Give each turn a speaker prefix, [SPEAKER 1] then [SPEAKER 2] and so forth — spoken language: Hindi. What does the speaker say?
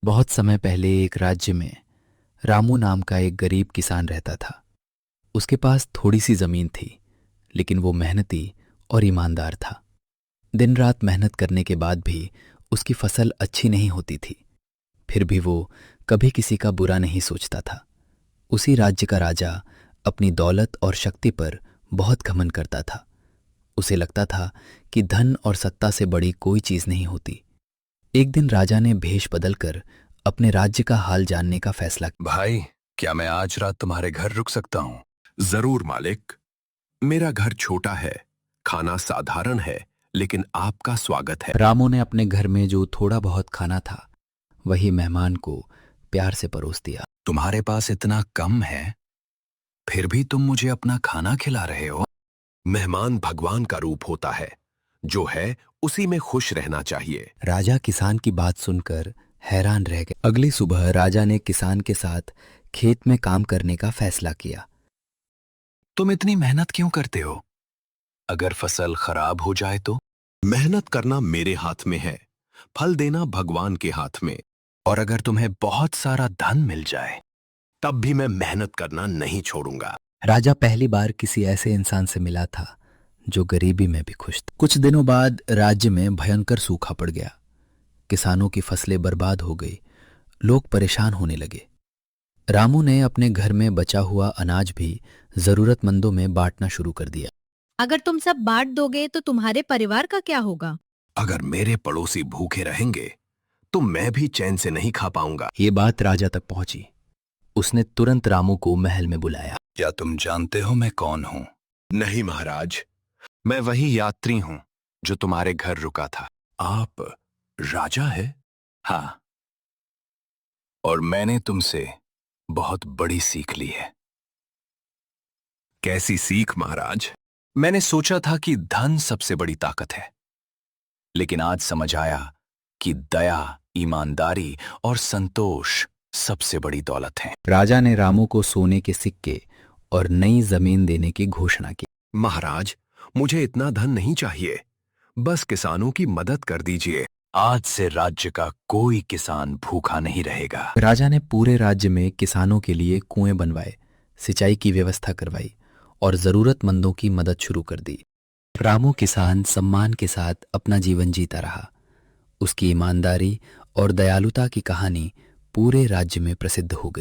[SPEAKER 1] बहुत समय पहले एक राज्य में रामू नाम का एक गरीब किसान रहता था। उसके पास थोड़ी सी जमीन थी, लेकिन वो मेहनती और ईमानदार था। दिन रात मेहनत करने के बाद भी उसकी फसल अच्छी नहीं होती थी। फिर भी वो कभी किसी का बुरा नहीं सोचता था। उसी राज्य का राजा अपनी दौलत और शक्ति पर बहुत घमंड करता था। उसे लगता था कि धन और सत्ता से बड़ी कोई चीज नहीं होती। एक दिन राजा ने भेष बदलकर अपने राज्य का हाल जानने का फैसला किया।
[SPEAKER 2] भाई, क्या मैं आज रात तुम्हारे घर रुक सकता हूँ?
[SPEAKER 3] जरूर मालिक। मेरा घर छोटा है, खाना साधारण है, लेकिन आपका स्वागत है।
[SPEAKER 1] रामू ने अपने घर में जो थोड़ा बहुत खाना था वही मेहमान को प्यार से परोस दिया।
[SPEAKER 2] तुम्हारे पास इतना कम है, फिर भी तुम मुझे अपना खाना खिला रहे हो?
[SPEAKER 3] मेहमान भगवान का रूप होता है, जो है उसी में खुश रहना चाहिए।
[SPEAKER 1] राजा किसान की बात सुनकर हैरान रह गए। अगली सुबह राजा ने किसान के साथ खेत में काम करने का फैसला किया।
[SPEAKER 2] तुम इतनी मेहनत क्यों करते हो? अगर फसल खराब हो जाए तो?
[SPEAKER 3] मेहनत करना मेरे हाथ में है, फल देना भगवान के हाथ में।
[SPEAKER 2] और अगर तुम्हें बहुत सारा धन मिल जाए?
[SPEAKER 3] तब भी मैं मेहनत करना नहीं छोड़ूंगा।
[SPEAKER 1] राजा पहली बार किसी ऐसे इंसान से मिला था जो गरीबी में भी खुश था। कुछ दिनों बाद राज्य में भयंकर सूखा पड़ गया। किसानों की फसलें बर्बाद हो गई। लोग परेशान होने लगे। रामू ने अपने घर में बचा हुआ अनाज भी जरूरतमंदों में बांटना शुरू कर दिया।
[SPEAKER 4] अगर तुम सब बांट दोगे तो तुम्हारे परिवार का क्या होगा?
[SPEAKER 3] अगर मेरे पड़ोसी भूखे रहेंगे तो मैं भी चैन से नहीं खा पाऊंगा।
[SPEAKER 1] ये बात राजा तक पहुंची। उसने तुरंत रामू को महल में बुलाया।
[SPEAKER 2] क्या तुम जानते हो मैं कौन हूं?
[SPEAKER 3] नहीं महाराज।
[SPEAKER 2] मैं वही यात्री हूं जो तुम्हारे घर रुका था।
[SPEAKER 3] आप राजा है?
[SPEAKER 2] हाँ, और मैंने तुमसे बहुत बड़ी सीख ली है।
[SPEAKER 3] कैसी सीख महाराज?
[SPEAKER 2] मैंने सोचा था कि धन सबसे बड़ी ताकत है, लेकिन आज समझ आया कि दया, ईमानदारी और संतोष सबसे बड़ी दौलत है।
[SPEAKER 1] राजा ने रामू को सोने के सिक्के और नई जमीन देने की घोषणा की।
[SPEAKER 3] महाराज, मुझे इतना धन नहीं चाहिए, बस किसानों की मदद कर दीजिए।
[SPEAKER 2] आज से राज्य का कोई किसान भूखा नहीं रहेगा।
[SPEAKER 1] राजा ने पूरे राज्य में किसानों के लिए कुएं बनवाए, सिंचाई की व्यवस्था करवाई और जरूरतमंदों की मदद शुरू कर दी। रामू किसान सम्मान के साथ अपना जीवन जीता रहा। उसकी ईमानदारी और दयालुता की कहानी पूरे राज्य में प्रसिद्ध हो गई।